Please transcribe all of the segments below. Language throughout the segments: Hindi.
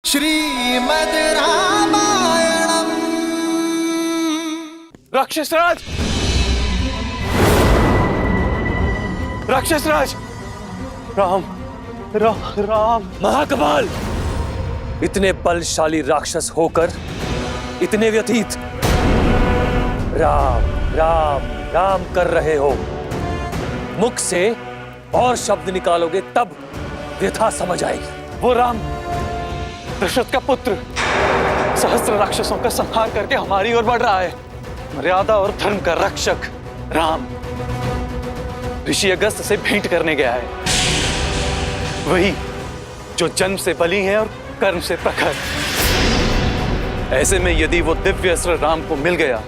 श्रीमद् रामायणम्। राक्षसराज, राक्षसराज, राम राम राम। महाकपाल, इतने बलशाली राक्षस होकर इतने व्यतीत राम राम राम कर रहे हो। मुख से और शब्द निकालोगे तब व्यथा समझ आएगी। वो राम दशरथ का पुत्र सहस्त्र राक्षसों का संहार करके हमारी ओर बढ़ रहा है। मर्यादा और धर्म का रक्षक राम ऋषि अगस्त से भेंट करने गया है। वही जो जन्म से बली है और कर्म से प्रखर। ऐसे में यदि वो दिव्य अस्त्र राम को मिल गया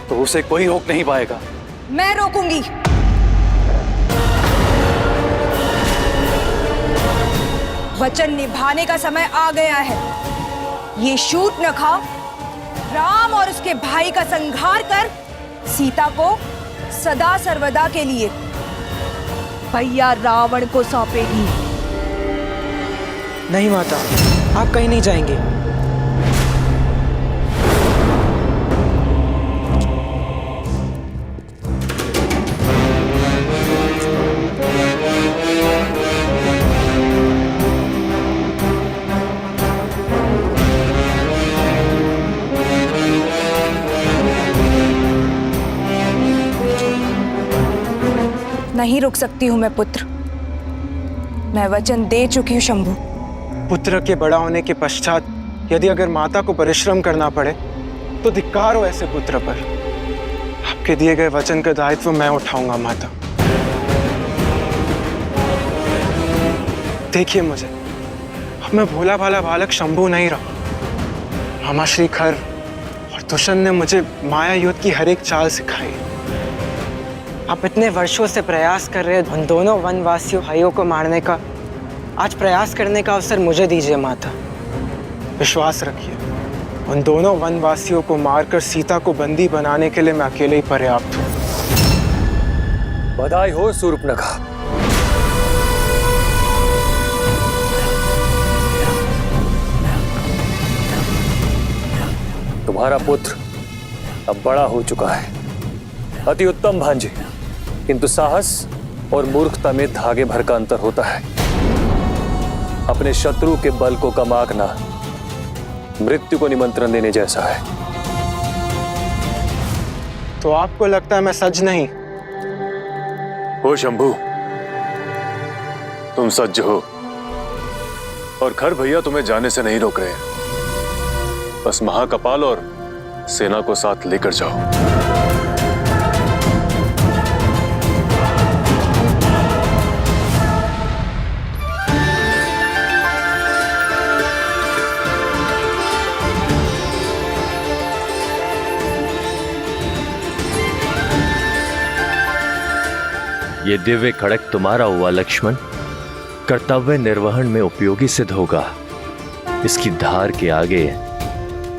तो उसे कोई रोक नहीं पाएगा। मैं रोकूंगी। वचन निभाने का समय आ गया है। ये शूर्पणखा राम और उसके भाई का संहार कर सीता को सदा सर्वदा के लिए भैया रावण को सौंपेगी। नहीं माता, आप कहीं नहीं जाएंगे। नहीं रुक सकती हूं मैं पुत्र। मैं वचन दे चुकी हूं शंभु। पुत्र के बड़ा होने के पश्चात यदि अगर माता को परिश्रम करना पड़े तो धिक्कार हो ऐसे पुत्र पर। आपके दिए गए वचन का दायित्व मैं उठाऊंगा माता। देखिए मुझे, अब मैं भोला भाला बालक शंभु नहीं रहा। मामा श्री खर और दुष्यंत ने मुझे माया युद्ध की हर एक चाल सिखाई। आप इतने वर्षों से प्रयास कर रहे उन दोनों वनवासियों भाइयों को मारने का आज प्रयास करने का अवसर मुझे दीजिए माता। विश्वास रखिए, उन दोनों वनवासियों को मारकर सीता को बंदी बनाने के लिए मैं अकेले ही पर्याप्त हूँ। बधाई हो शूर्पणखा। तुम्हारा पुत्र अब बड़ा हो चुका है। अति उत्तम भांजे, किंतु साहस और मूर्खता में धागे भर का अंतर होता है। अपने शत्रु के बल को कम आंकना मृत्यु को निमंत्रण देने जैसा है। तो आपको लगता है मैं सज नहीं? हो शंभु, तुम सज्ज हो और खर भैया तुम्हें जाने से नहीं रोक रहे हैं। बस महाकपाल और सेना को साथ लेकर जाओ। ये दिव्य खड़क तुम्हारा हुआ लक्ष्मण, कर्तव्य निर्वहन में उपयोगी सिद्ध होगा। इसकी धार के आगे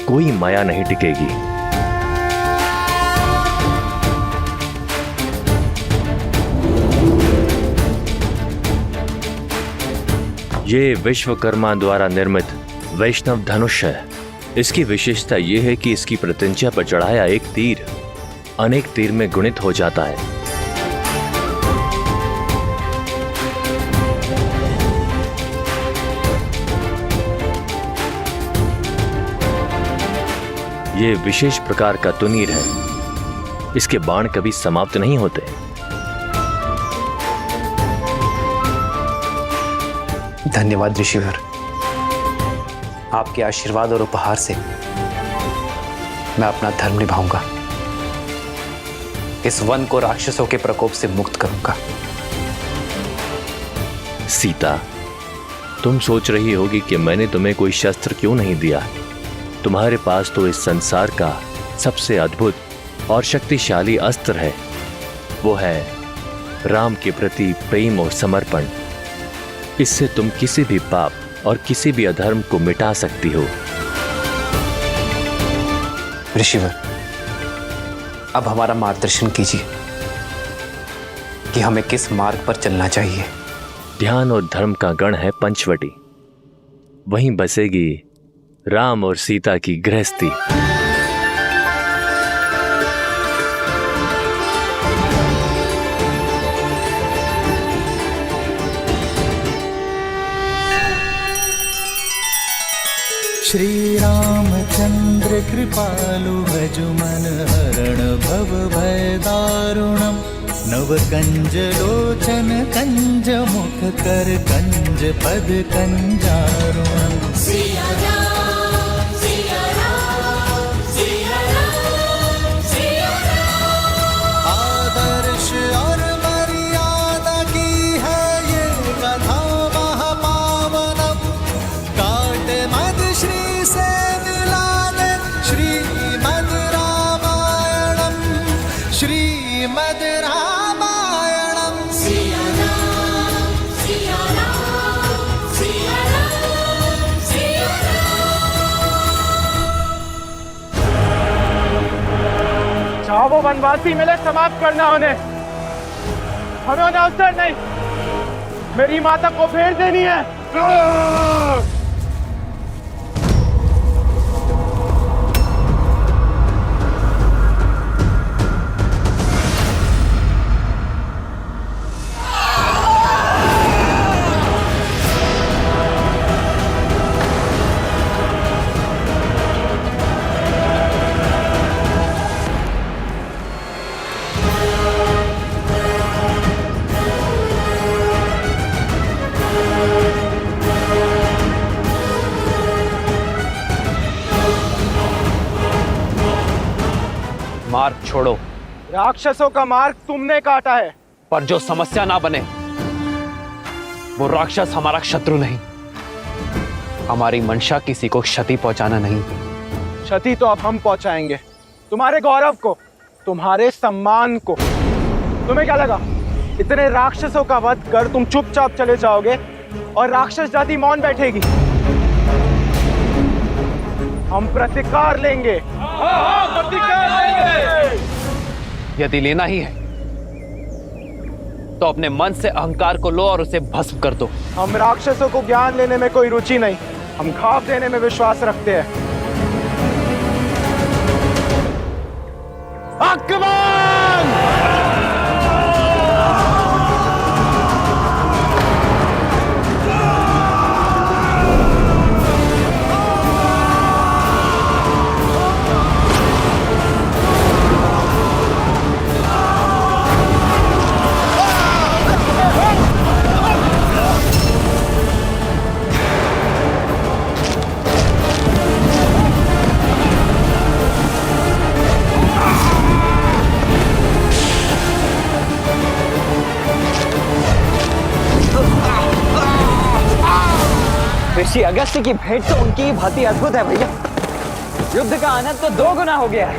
कोई माया नहीं टिकेगी। ये विश्वकर्मा द्वारा निर्मित वैष्णव धनुष है। इसकी विशेषता यह है कि इसकी प्रत्यंचा पर चढ़ाया एक तीर अनेक तीर में गुणित हो जाता है। ये विशेष प्रकार का तुनीर है। इसके बाण कभी समाप्त नहीं होते। धन्यवाद ऋषिवर। आपके आशीर्वाद और उपहार से मैं अपना धर्म निभाऊंगा। इस वन को राक्षसों के प्रकोप से मुक्त करूंगा। सीता, तुम सोच रही होगी कि मैंने तुम्हें कोई शस्त्र क्यों नहीं दिया। तुम्हारे पास तो इस संसार का सबसे अद्भुत और शक्तिशाली अस्त्र है। वो है राम के प्रति प्रेम और समर्पण। इससे तुम किसी भी पाप और किसी भी अधर्म को मिटा सकती हो। ऋषिवर, अब हमारा मार्गदर्शन कीजिए कि हमें किस मार्ग पर चलना चाहिए। ध्यान और धर्म का गण है पंचवटी। वहीं बसेगी राम और सीता की गृहस्थी। श्री रामचंद्र कृपालु भजुमन हरण भव भय दारुणम नव कंज लोचन कंज मुख कर कंज पद कंजारुणम। आदर्श और मर्यादा की है ये कथा महापावनम काट मद श्री से मिला दे श्रीमद् रामायणम श्रीमद् रामायणम। चाहो वो वनवासी मिले समाप्त करना उन्हें, हमें उन्हें अवसर नहीं, मेरी माता को फेर देनी है। मार्ग छोड़ो। राक्षसों का मार्ग तुमने काटा है, पर जो समस्या ना बने वो राक्षस हमारा शत्रु नहीं। हमारी मंशा किसी को क्षति पहुंचाना नहीं। क्षति तो अब हम पहुंचाएंगे, तुम्हारे गौरव को, तुम्हारे सम्मान को। तुम्हें क्या लगा इतने राक्षसों का वध कर तुम चुपचाप चले जाओगे और राक्षस जाति मौन बैठेगी? हम प्रतिकार लेंगे। यदि लेना ही है तो अपने मन से अहंकार को लो और उसे भस्म कर दो। हम राक्षसों को ज्ञान लेने में कोई रुचि नहीं, हम घाव देने में विश्वास रखते हैं। आक्रमण! ऋषि अगस्त्य की भेंट तो उनकी भांति अद्भुत है भैया। युद्ध का आनंद तो 2 गुना हो गया है।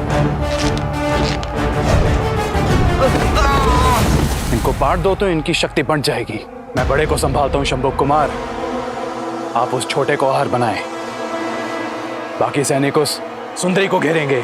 इनको बांट दो तो इनकी शक्ति बढ़ जाएगी। मैं बड़े को संभालता हूँ शंभु कुमार, आप उस छोटे को आहार बनाएं। बाकी सैनिक उस सुंदरी को घेरेंगे।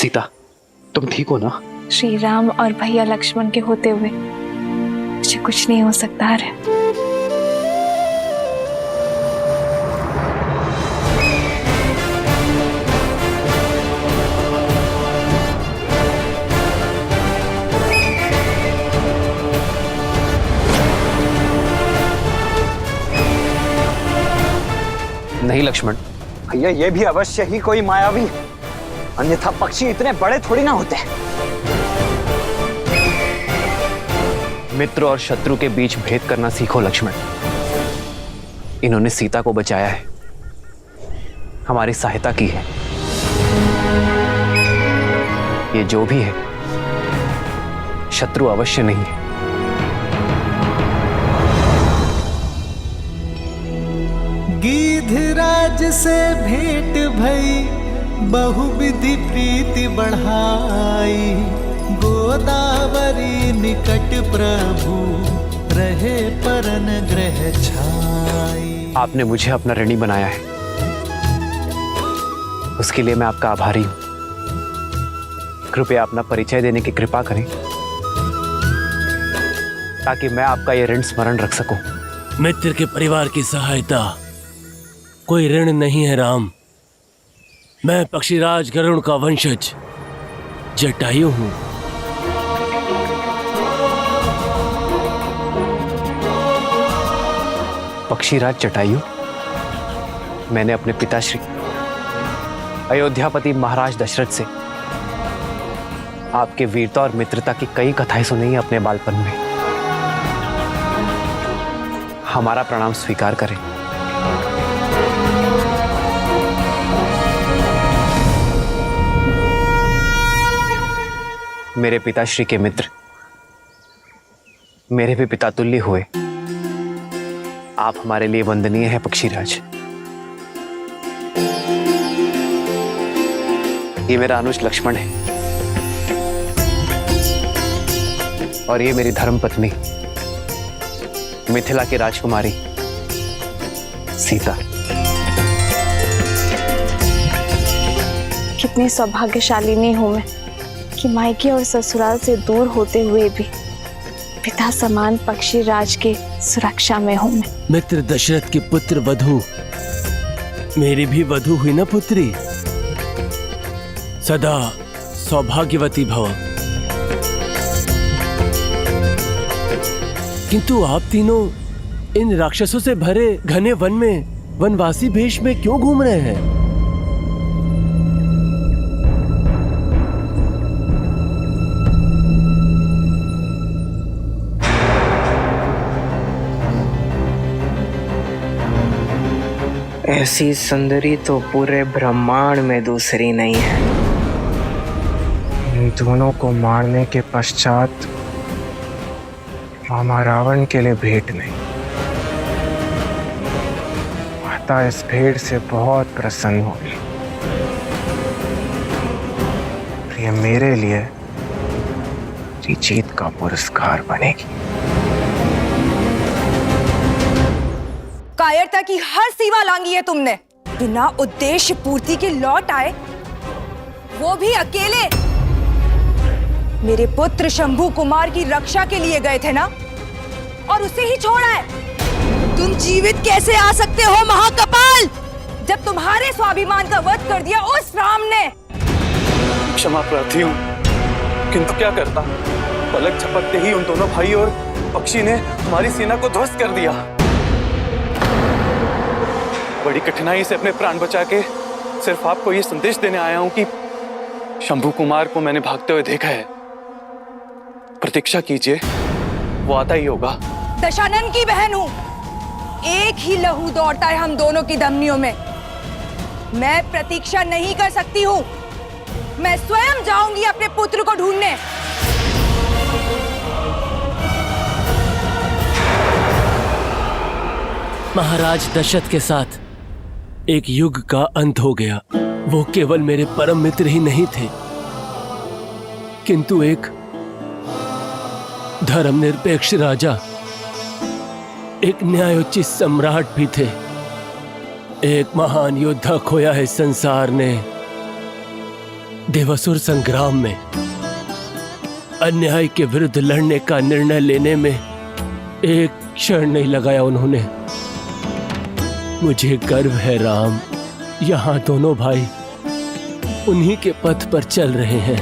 सीता, तुम ठीक हो ना? श्री राम और भैया लक्ष्मण के होते हुए मुझे कुछ नहीं हो सकता है। नहीं लक्ष्मण, भैया ये भी अवश्य ही कोई मायावी है, अन्यथा पक्षी इतने बड़े थोड़ी ना होते। मित्र और शत्रु के बीच भेद करना सीखो लक्ष्मण। इन्होंने सीता को बचाया है, हमारी सहायता की है। ये जो भी है शत्रु अवश्य नहीं है। गिद्धराज से भेंट भई बहुविधि प्रीति बढ़ाई, गोदावरी निकट प्रभु रहे परन ग्रह छाई। आपने मुझे अपना ऋणी बनाया है, उसके लिए मैं आपका आभारी हूं। कृपया अपना परिचय देने की कृपा करें ताकि मैं आपका यह ऋण स्मरण रख सकूं। मित्र के परिवार की सहायता कोई ऋण नहीं है राम। मैं पक्षीराज गरुड़ का वंशज जटायु हूं। पक्षीराज जटायु? मैंने अपने पिताश्री अयोध्यापति महाराज दशरथ से आपके वीरता और मित्रता की कई कथाएं सुनी हैं अपने बालपन में। हमारा प्रणाम स्वीकार करें। मेरे पिताश्री के मित्र मेरे भी पिता तुल्य हुए। आप हमारे लिए वंदनीय हैं पक्षीराज। ये मेरा अनुज लक्ष्मण है और ये मेरी धर्मपत्नी मिथिला की राजकुमारी सीता। कितनी सौभाग्यशालिनी हूं मैं कि मायके और ससुराल से दूर होते हुए भी पिता समान पक्षीराज के सुरक्षा में हूं मैं। मित्र दशरथ की पुत्र वधु मेरी भी वधु हुई ना पुत्री। सदा सौभाग्यवती भव। किंतु आप तीनों इन राक्षसों से भरे घने वन में वनवासी भेष में क्यों घूम रहे हैं? ऐसी सुंदरी तो पूरे ब्रह्मांड में दूसरी नहीं है। इन दोनों को मारने के पश्चात मामा रावण के लिए भेंट नहीं। माता इस भेंट से बहुत प्रसन्न हुई। ये मेरे लिए जीत का पुरस्कार बनेगी। कायरता की हर सीमा लांगी है तुमने। बिना उद्देश्य पूर्ति के लौट आए, वो भी अकेले। मेरे पुत्र शंभू कुमार की रक्षा के लिए गए थे ना, और उसे ही छोड़ा है। तुम जीवित कैसे आ सकते हो महाकपाल, जब तुम्हारे स्वाभिमान का वध कर दिया उस राम ने। क्षमा प्रार्थी हूँ, किंतु क्या करता। पलक झपकते ही उन दोनों भाई और पक्षी ने हमारी सेना को ध्वस्त कर दिया। बड़ी कठिनाई से अपने प्राण बचा के सिर्फ आपको ये संदेश देने आया हूं कि शंभू कुमार को मैंने भागते हुए देखा है। प्रतीक्षा कीजिए, वो आता ही होगा। दशानन की बहन हूं, एक ही लहू दौड़ता है हम दोनों की धमनियों में। मैं प्रतीक्षा नहीं कर सकती हूं। मैं स्वयं जाऊंगी अपने पुत्र को ढूंढने। महाराज दशरथ के साथ एक युग का अंत हो गया। वो केवल मेरे परम मित्र ही नहीं थे, किंतु एक धर्मनिरपेक्ष राजा, एक न्यायोचित सम्राट भी थे। एक महान योद्धा खोया है संसार ने। देवासुर संग्राम में अन्याय के विरुद्ध लड़ने का निर्णय लेने में एक क्षण नहीं लगाया उन्होंने। मुझे गर्व है राम, यहाँ दोनों भाई उन्हीं के पथ पर चल रहे हैं।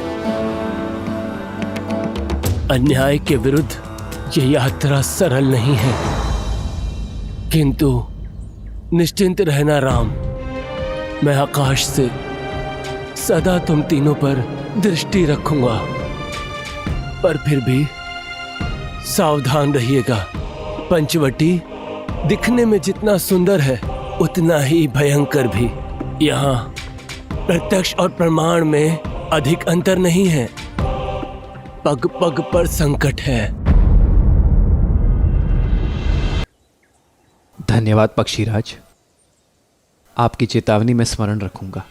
अन्याय के विरुद्ध ये यात्रा सरल नहीं है, किंतु निश्चिंत रहना राम, मैं आकाश से सदा तुम तीनों पर दृष्टि रखूंगा, पर फिर भी सावधान रहिएगा। पंचवटी दिखने में जितना सुंदर है उतना ही भयंकर भी। यहाँ प्रत्यक्ष और प्रमाण में अधिक अंतर नहीं है, पग पग पर संकट है। धन्यवाद पक्षीराज, आपकी चेतावनी मैं स्मरण रखूंगा।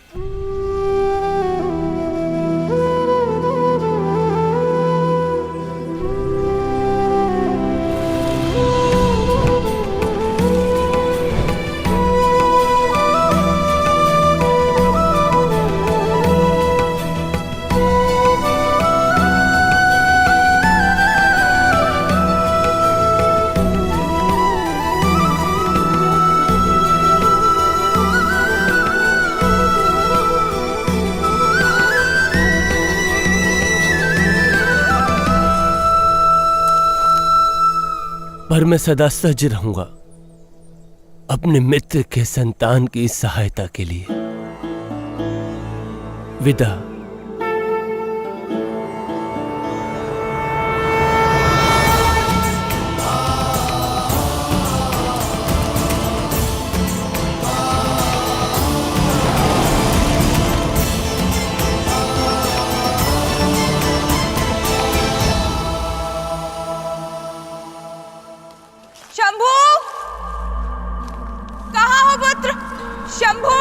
पर मैं सदा सज्ज रहूंगा अपने मित्र के संतान की सहायता के लिए। विदा। शंभू, कहाँ हो पुत्र? शंभू,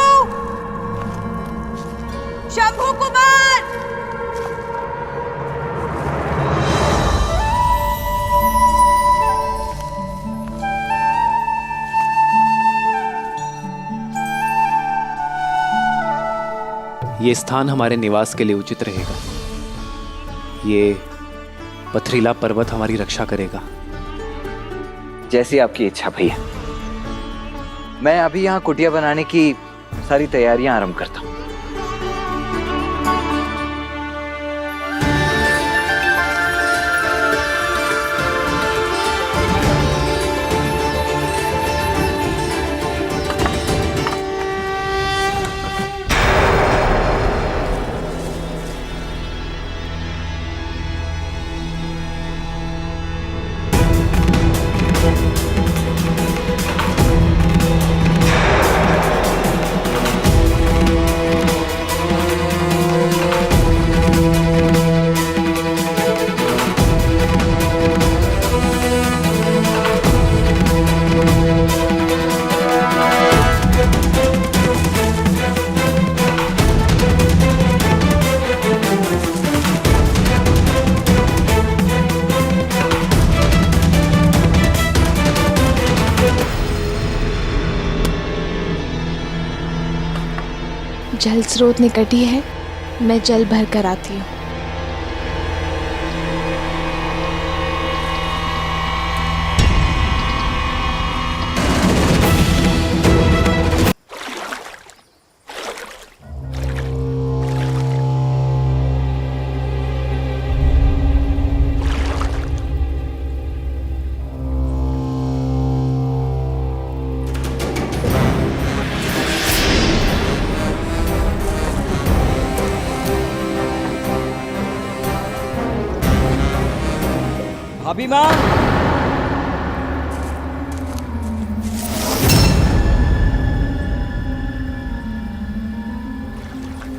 शंभू कुमार। ये स्थान हमारे निवास के लिए उचित रहेगा। ये पथरीला पर्वत हमारी रक्षा करेगा। जैसी आपकी इच्छा भैया। मैं अभी यहाँ कुटिया बनाने की सारी तैयारियां आरंभ करता हूँ। जल स्रोत निकट ही है, मैं जल भर कर आती हूँ। भाभी माँ,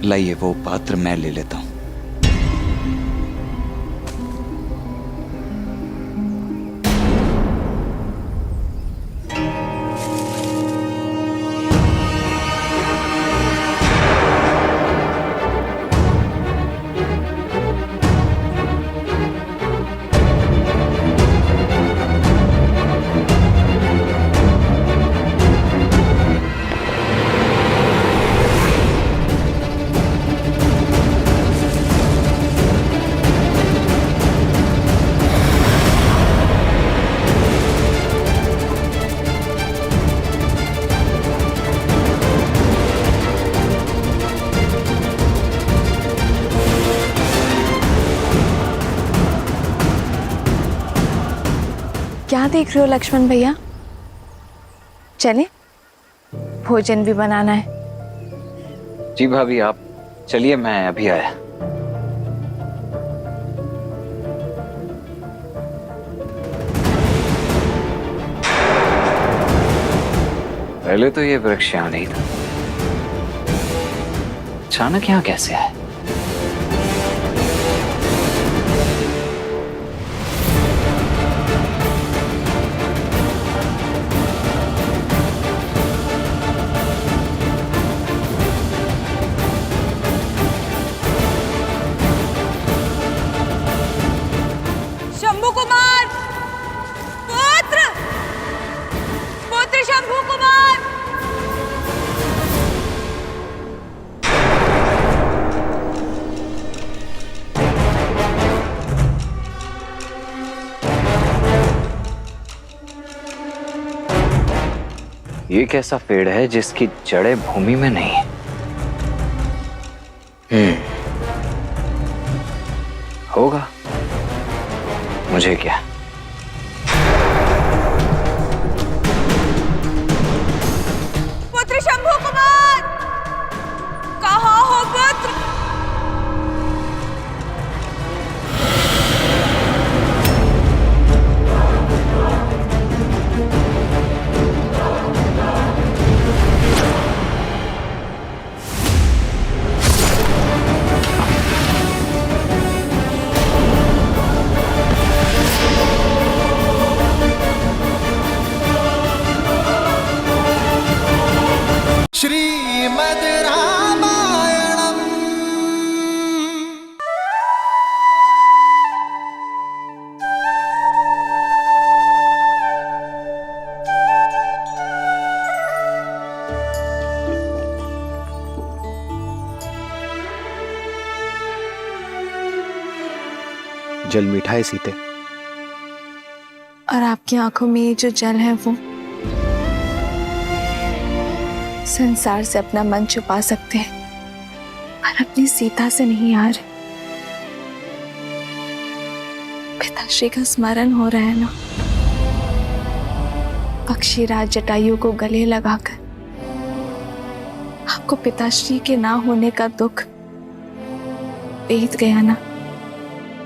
लाइए वो पात्र मैं ले लेता हूं। क्या देख रहे हो लक्ष्मण भैया? चले, भोजन भी बनाना है। जी भाभी, आप चलिए, मैं अभी आया। पहले तो ये वृक्ष यहाँ नहीं था, अचानक यहाँ कैसे आया? शंभू कुमार, पुत्र पुत्र शंभू कुमार। ये कैसा पेड़ है जिसकी जड़ें भूमि में नहीं है? होगा, मुझे क्या। पुत्र शंभू कुमार, कहाँ हो पुत्र? श्रीमद् रामायणम्। जल मीठा है सीते। और आपकी आंखों में ये जो जल है वो संसार से अपना मन छुपा सकते हैं, पर अपनी सीता से नहीं यार। पिताश्री का स्मरण हो रहा है ना। पक्षीराज जटायु को गले लगाकर आपको पिताश्री के ना होने का दुख बीत गया ना।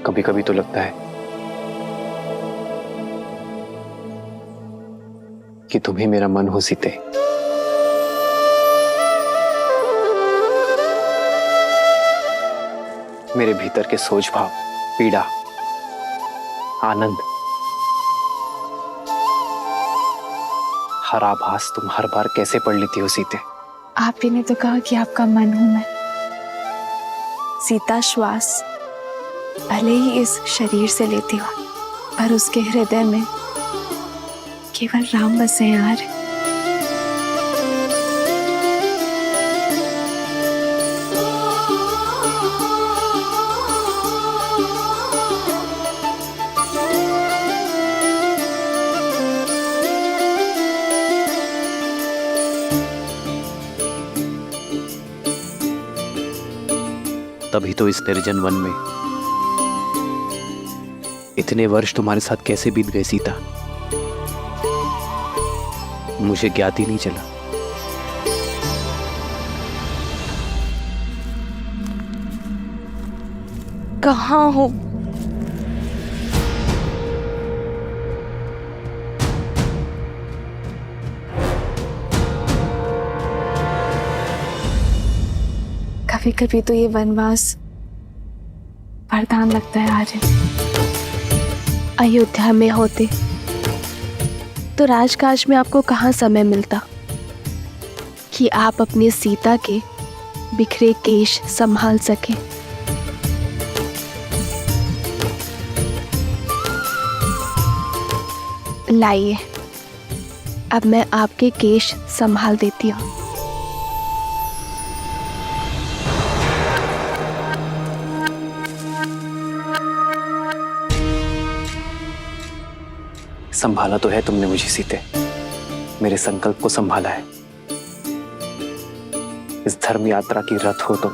कभी कभी तो लगता है कि तुम ही मेरा मन हो सीते। मेरे भीतर के सोच भाव, पीड़ा, आनंद, हर आभास तुम हर बार कैसे पढ़ लेती हो सीते? आप ही ने तो कहा कि आपका मन हूं मैं। सीता श्वास भले ही इस शरीर से लेती हो, पर उसके हृदय में केवल राम बसे हैं यार। तभी तो इस निर्जन वन में इतने वर्ष तुम्हारे साथ कैसे बीत गए सीता, मुझे ज्ञात ही नहीं चला। कहाँ हो? कभी कभी तो ये वनवास वरदान लगता है आर्यन। अयोध्या में होते तो राजकाज में आपको कहाँ समय मिलता कि आप अपनी सीता के बिखरे केश संभाल सकें। लाइए, अब मैं आपके केश संभाल देती हूँ। संभाला तो है तुमने मुझे सीते, मेरे संकल्प को संभाला है। इस धर्म यात्रा की रथ हो तुम।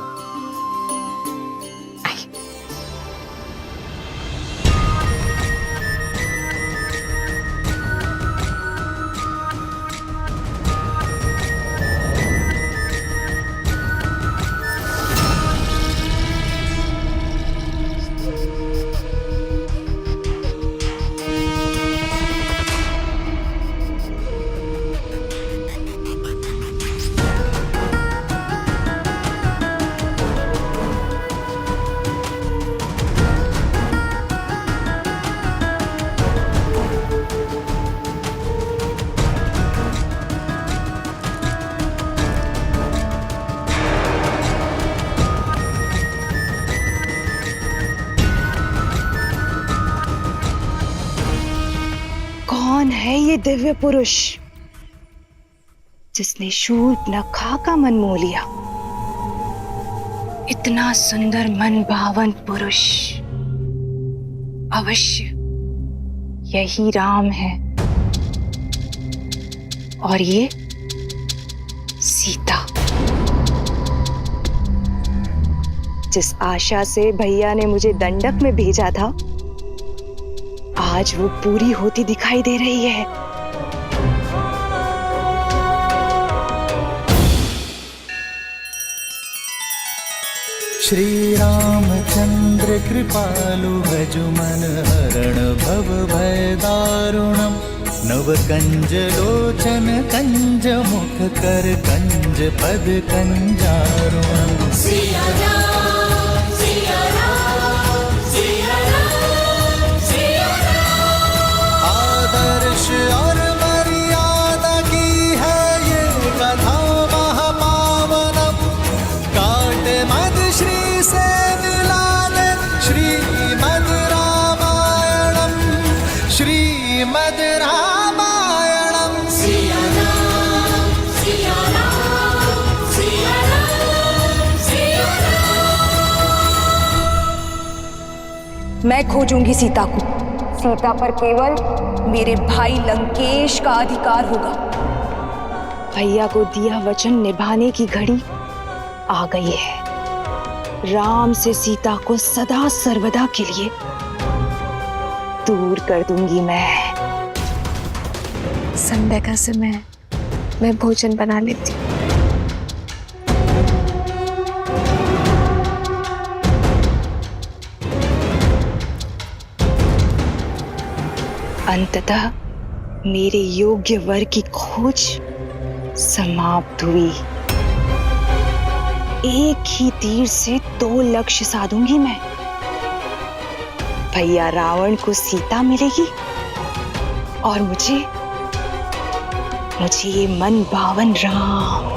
कौन है ये दिव्य पुरुष जिसने शूर्पणखा का मन मोह लिया? इतना सुंदर मन भावन पुरुष अवश्य यही राम है, और ये सीता। जिस आशा से भैया ने मुझे दंडक में भेजा था, आज वो पूरी होती दिखाई दे रही है। श्री रामचंद्र कृपालु भजु मन हरण भव भय दारुणम नव कंज लोचन कंज मुख कर कंज पद कंजारुणम। आदर्श और मर्यादा की है ये कथा महापावनम। काट मद श्री से मिलाने श्रीमद् रामायणम श्रीमद् रामायणम। मैं खोजूंगी सीता को। सीता पर केवल मेरे भाई लंकेश का अधिकार होगा। भैया को दिया वचन निभाने की घड़ी आ गई है। राम से सीता को सदा सर्वदा के लिए दूर कर दूंगी मैं। संध्या का समय मैं भोजन बना लेती हूँ। अंततः मेरे योग्य वर की खोज समाप्त हुई। एक ही तीर से 2 लक्ष्य साधूंगी मैं। भैया रावण को सीता मिलेगी और मुझे ये मन भावन राम।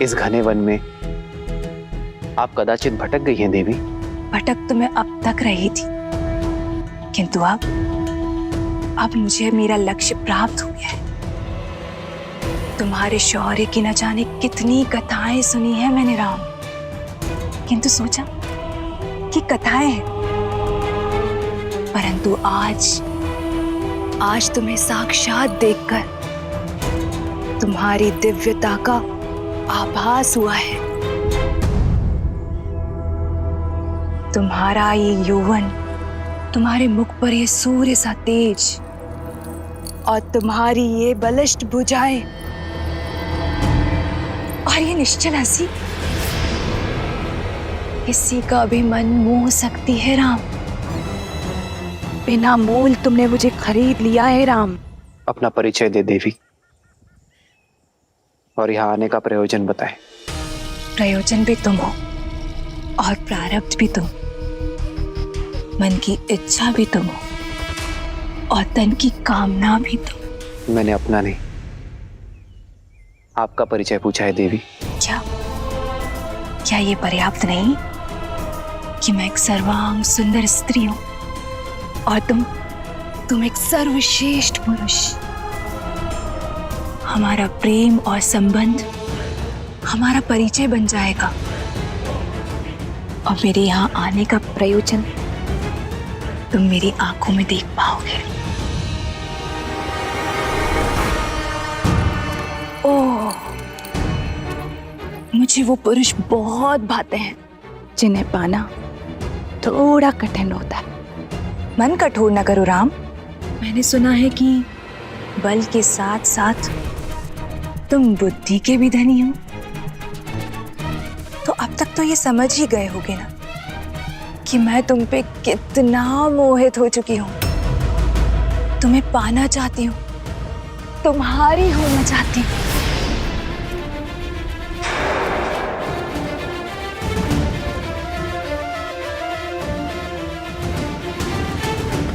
इस घने वन में आप कदाचित भटक गई हैं देवी। भटक तो मैं अब तक रही थी, किंतु अब मुझे मेरा लक्ष्य प्राप्त हो गया है। तुम्हारे शौर्य की न जाने कितनी कथाएं सुनी है मैंने राम, किंतु सोचा कि कथाएं हैं, परंतु आज तुम्हें साक्षात देखकर तुम्हारी दिव्यता का आभास हुआ है। तुम्हारा ये यौवन, तुम्हारे मुख पर ये सूर्य सा तेज और तुम्हारी ये बलिष्ठ भुजाएं और ये निश्चल हंसी किसी का भी मन मोह सकती है राम। बिना मोल तुमने मुझे खरीद लिया है राम। अपना परिचय दे देवी और यहाँ आने का प्रयोजन बताएं। प्रयोजन भी तुम हो और प्रारब्ध भी तुम, मन की इच्छा भी तुम हो और तन की कामना भी तुम। मैंने अपना नहीं, आपका परिचय पूछा है देवी। क्या ये पर्याप्त नहीं कि मैं एक सर्वांग सुंदर स्त्री हूं और तुम एक सर्वश्रेष्ठ पुरुष? हमारा प्रेम और संबंध हमारा परिचय बन जाएगा और मेरे यहाँ आने का प्रयोजन तुम मेरी आंखों में देख पाओगे। मुझे वो पुरुष बहुत भाते हैं जिन्हें पाना थोड़ा कठिन होता है। मन कठोर न करो राम। मैंने सुना है कि बल के साथ साथ तुम बुद्धि के भी धनी हो। तो अब तक तो ये समझ ही गए होगे ना कि मैं तुम पे कितना मोहित हो चुकी हूँ। तुम्हें पाना चाहती हूँ, तुम्हारी होना चाहती हूँ।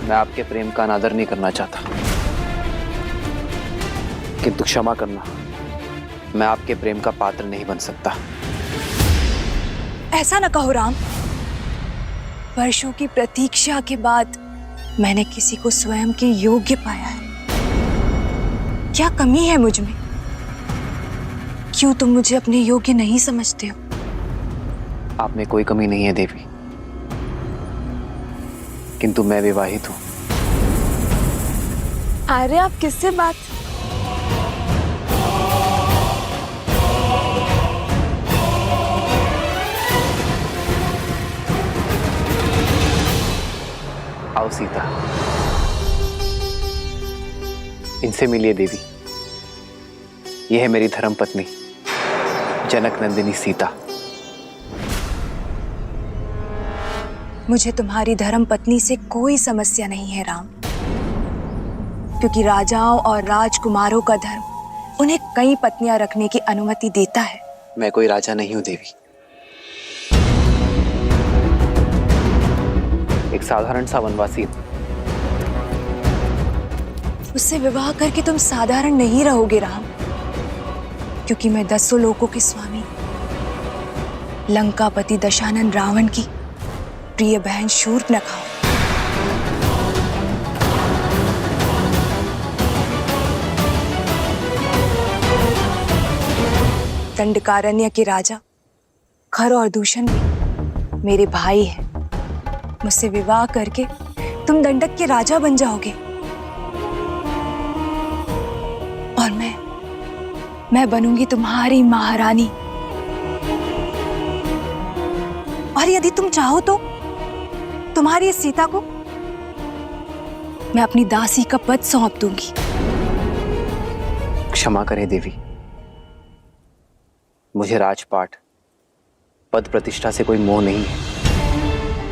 मैं आपके प्रेम का अनादर नहीं करना चाहता, किंतु क्षमा करना, मैं आपके प्रेम का पात्र नहीं बन सकता। ऐसा न कहो राम। वर्षों की प्रतीक्षा के बाद मैंने किसी को स्वयं के योग्य पाया है। क्या कमी है मुझ में? क्यों तुम मुझे अपने योग्य नहीं समझते हो? आप में कोई कमी नहीं है देवी, किंतु मैं विवाहित हूं। अरे आप किससे बात? आओ सीता, इनसे मिलिए देवी। यह है मेरी धर्मपत्नी जनक नंदिनी सीता। मुझे तुम्हारी धर्म पत्नी से कोई समस्या नहीं है राम, क्योंकि राजाओं और राजकुमारों का धर्म उन्हें कई पत्नियां रखने की अनुमति देता है। मैं कोई राजा नहीं हूं देवी, एक साधारण सा वनवासी हूं। उससे विवाह करके तुम साधारण नहीं रहोगे राम, क्योंकि मैं 10 लोकों के स्वामी लंकापति दशानन रावण की प्रिय बहन शूर्पणखा हूं। दंडकारण्य के राजा खर और दूषण भी मेरे भाई हैं। मुझसे विवाह करके तुम दंडक के राजा बन जाओगे और मैं बनूंगी तुम्हारी महारानी। और यदि तुम चाहो तो तुम्हारी इस सीता को मैं अपनी दासी का पद सौंप दूंगी। क्षमा करें देवी, मुझे राजपाट पद प्रतिष्ठा से कोई मोह नहीं है,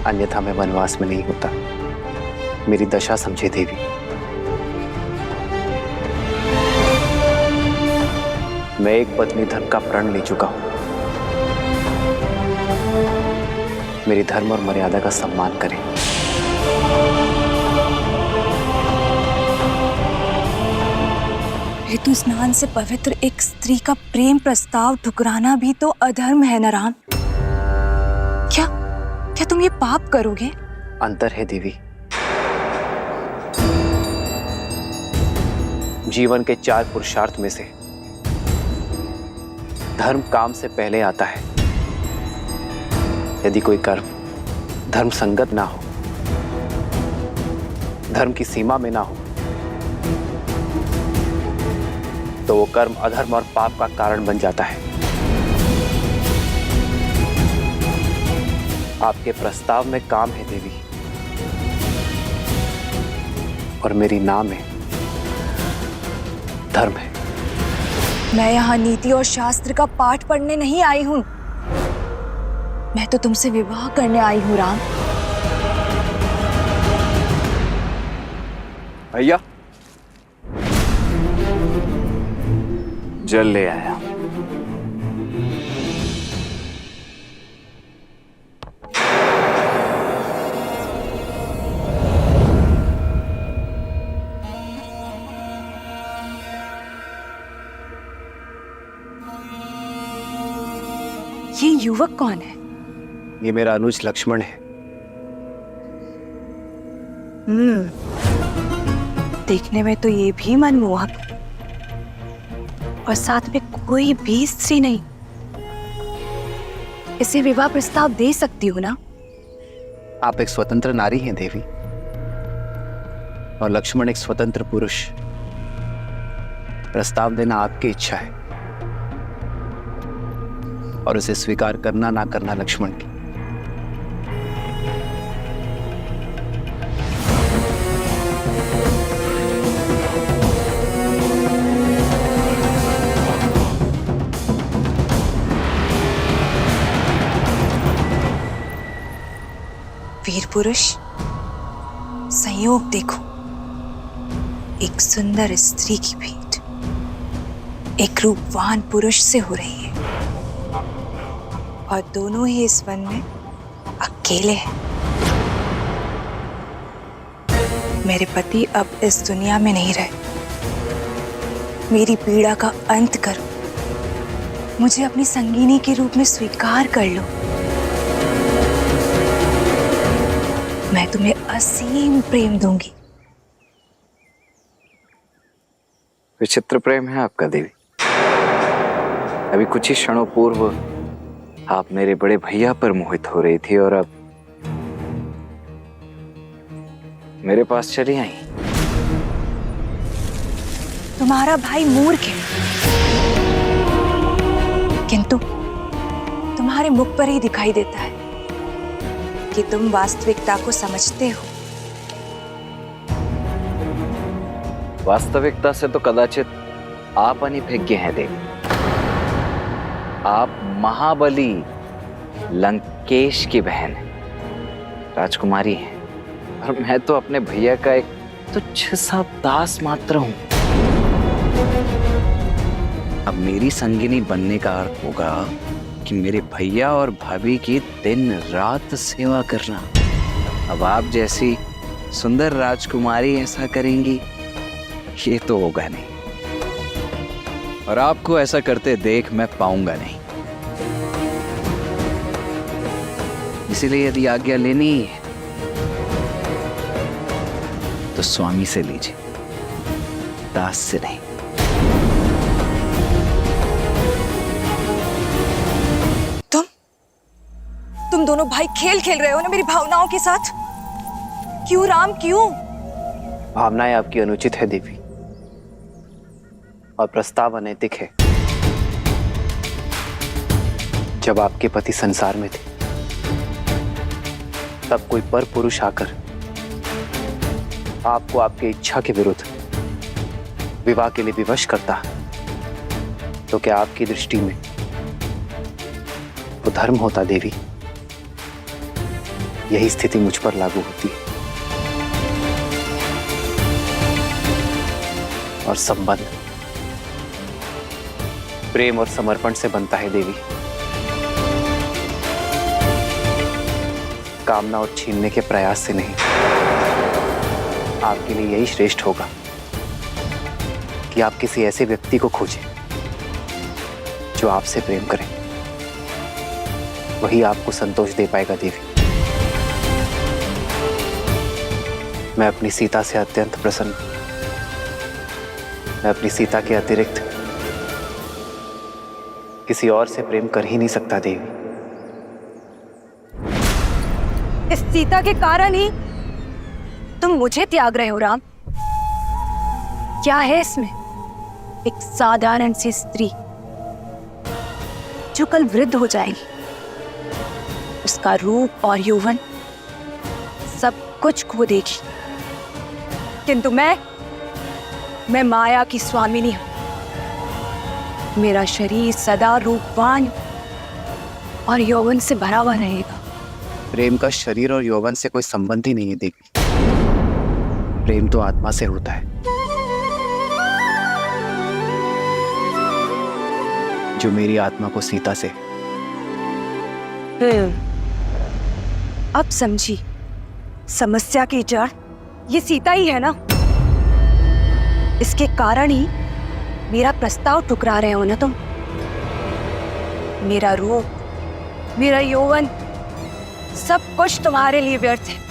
अन्यथा मैं वनवास में नहीं होता। मेरी दशा समझे देवी। मैं एक पत्नी धर्म का प्रण ले चुका हूं। मेरी धर्म और मर्यादा का सम्मान करें। ऋतु स्नान से पवित्र एक स्त्री का प्रेम प्रस्ताव ठुकराना भी तो अधर्म है न राम। क्या तुम ये पाप करोगे? अंतर है देवी। जीवन के 4 पुरुषार्थ में से धर्म काम से पहले आता है। यदि कोई कर्म धर्म संगत ना हो, धर्म की सीमा में ना हो, तो वो कर्म अधर्म और पाप का कारण बन जाता है। आपके प्रस्ताव में काम है देवी, और मेरी नाम है धर्म है। मैं यहाँ नीति और शास्त्र का पाठ पढ़ने नहीं आई हूं, मैं तो तुमसे विवाह करने आई हूं राम। भैया, जल ले आया। ये युवक कौन है? ये मेरा अनुज लक्ष्मण है। देखने में तो ये भी मनमोहक है, और साथ में कोई भी स्त्री नहीं। इसे विवाह प्रस्ताव दे सकती हो ना? आप एक स्वतंत्र नारी हैं देवी, और लक्ष्मण एक स्वतंत्र पुरुष। प्रस्ताव देना आपकी इच्छा है। और उसे स्वीकार करना ना करना लक्ष्मण की। वीर पुरुष, संयोग देखो, एक सुंदर स्त्री की भेंट एक रूपवान पुरुष से हो रही है और दोनों ही इस वन में अकेले हैं। मेरे पति अब इस दुनिया में नहीं रहे। मेरी पीड़ा का अंत करो, मुझे अपनी संगिनी के रूप में स्वीकार कर लो। मैं तुम्हें असीम प्रेम दूंगी। विचित्र प्रेम है आपका देवी। अभी कुछ ही क्षणों पूर्व आप मेरे बड़े भैया पर मोहित हो रही थी और अब मेरे पास चली आई। तुम्हारा भाई मूर्ख है, किंतु तुम्हारे मुख पर ही दिखाई देता है कि तुम वास्तविकता को समझते हो। वास्तविकता से तो कदाचित आप अनभिज्ञ हैं देवी। आप महाबली लंकेश की बहन हैं, राजकुमारी हैं, और मैं तो अपने भैया का एक तुच्छ सा दास मात्र हूं। अब मेरी संगिनी बनने का अर्थ होगा कि मेरे भैया और भाभी की दिन रात सेवा करना। अब आप जैसी सुंदर राजकुमारी ऐसा करेंगी, ये तो होगा नहीं, और आपको ऐसा करते देख मैं पाऊंगा नहीं। इसीलिए यदि आज्ञा लेनी है तो स्वामी से लीजिए, दास से नहीं। तुम दोनों भाई खेल खेल रहे हो ना मेरी भावनाओं के साथ। क्यों राम, क्यों? भावनाएं आपकी अनुचित है देवी, और प्रस्ताव अनैतिक है। जब आपके पति संसार में थे तब कोई पर पुरुष आकर आपको आपके इच्छा के विरुद्ध विवाह के लिए विवश करता, तो क्या आपकी दृष्टि में वो धर्म होता देवी? यही स्थिति मुझ पर लागू होती है। और संबंध प्रेम और समर्पण से बनता है देवी, कामना और छीनने के प्रयास से नहीं। आपके लिए यही श्रेष्ठ होगा कि आप किसी ऐसे व्यक्ति को खोजें जो आपसे प्रेम करे। वही आपको संतोष दे पाएगा देवी। मैं अपनी सीता से अत्यंत प्रसन्न। मैं अपनी सीता के अतिरिक्त किसी और से प्रेम कर ही नहीं सकता देवी। इस सीता के कारण ही तुम मुझे त्याग रहे हो राम। क्या है इसमें? एक साधारण सी स्त्री जो कल वृद्ध हो जाएगी। उसका रूप और यौवन सब कुछ खो देगी, किंतु मैं माया की स्वामिनी हूं। मेरा शरीर सदा रूपवान और यौवन से भरा हुआ रहेगा। प्रेम का शरीर और यौवन से कोई संबंध ही नहीं है देवी। प्रेम तो आत्मा से होता है, जो मेरी आत्मा को सीता से। अब समझी, समस्या की जड़ ये सीता ही है ना। इसके कारण ही मेरा प्रस्ताव ठुकरा रहे हो ना तुम। मेरा रूप, मेरा यौवन सब कुछ तुम्हारे लिए व्यर्थ है।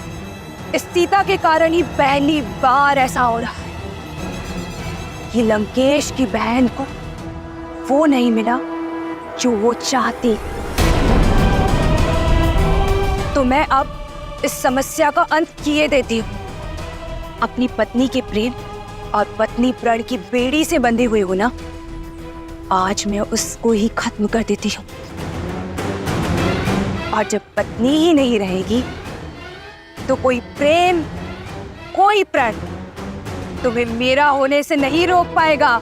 इस सीता के कारण ही पहली बार ऐसा हो रहा है कि लंकेश की बहन को वो नहीं मिला जो वो चाहती। तो मैं अब इस समस्या का अंत किए देती हूँ। अपनी पत्नी के प्रेम और पत्नी प्रण की बेड़ी से बंधे हुए हो ना, आज मैं उसको ही खत्म कर देती हूँ। और जब पत्नी ही नहीं रहेगी तो कोई प्रेम, कोई प्रण तुम्हें मेरा होने से नहीं रोक पाएगा।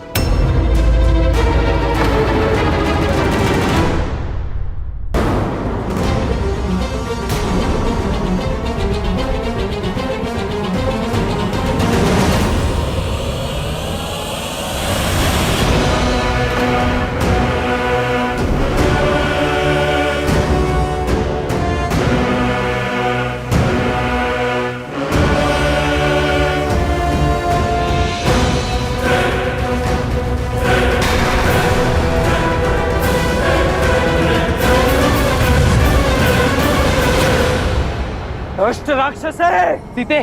दुष्ट राक्षस है सीते,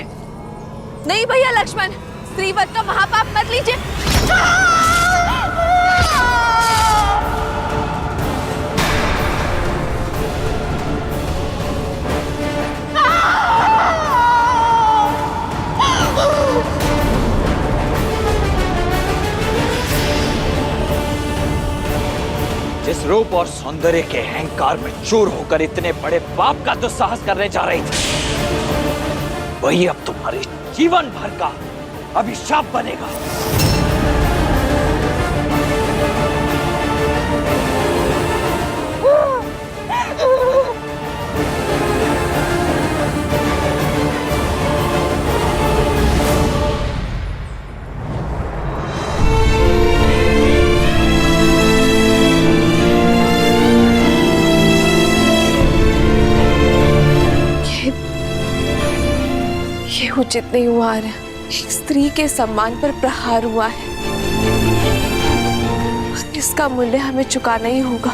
नहीं भैया लक्ष्मण, स्त्रीवध का महापाप मत लीजिए। जिस रूप और सौंदर्य के अहंकार में चूर होकर इतने बड़े पाप का दुस्साहस करने जा रही थी, वही अब तुम्हारे जीवन भर का अभिशाप बनेगा। ये उचित नहीं हुआ है। एक स्त्री के सम्मान पर प्रहार हुआ है, इसका मूल्य हमें चुकाना ही होगा।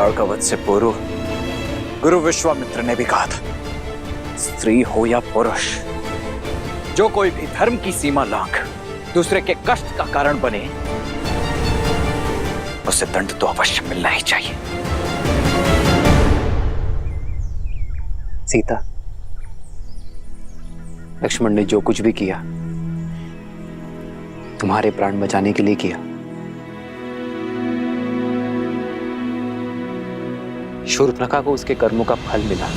अर्कवत से पूर्व गुरु विश्वामित्र ने भी कहा था, स्त्री हो या पुरुष, जो कोई भी धर्म की सीमा लांघ दूसरे के कष्ट का कारण बने, उसे दंड तो अवश्य मिलना ही चाहिए। सीता, लक्ष्मण ने जो कुछ भी किया तुम्हारे प्राण बचाने के लिए किया। शूर्पणखा को उसके कर्मों का फल मिला।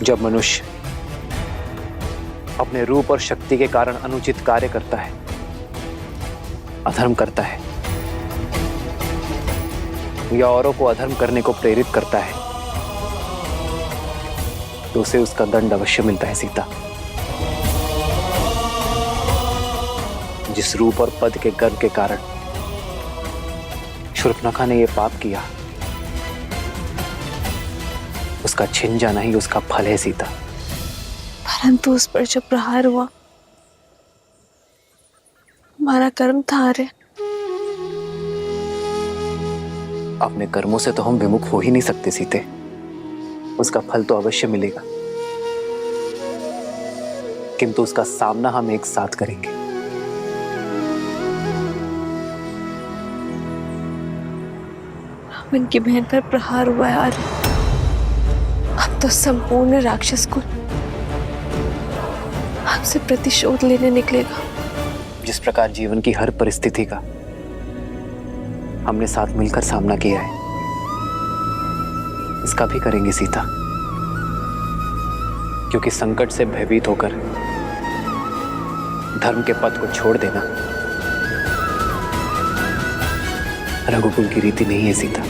जब मनुष्य अपने रूप और शक्ति के कारण अनुचित कार्य करता है, अधर्म करता है या औरों को अधर्म करने को प्रेरित करता है, तो उसे उसका दंड अवश्य मिलता है। सीता, जिस रूप और पद के गर्व के कारण शूर्पणखा ने यह पाप किया, उसका छिन जाना ही उसका फल है। सीता, परंतु उस पर जो प्रहार हुआ हमारा कर्म था। रे अपने कर्मों से तो हम विमुख हो ही नहीं सकते सीते, उसका फल तो अवश्य मिलेगा, किंतु उसका सामना हम एक साथ करेंगे। हम इनकी बहन पर प्रहार हुआ यार, अब तो संपूर्ण राक्षस कुल हमसे प्रतिशोध लेने निकलेगा। जिस प्रकार जीवन की हर परिस्थिति का हमने साथ मिलकर सामना किया है, इसका भी करेंगे सीता, क्योंकि संकट से भयभीत होकर धर्म के पथ को छोड़ देना रघुकुल की रीति नहीं है। सीता,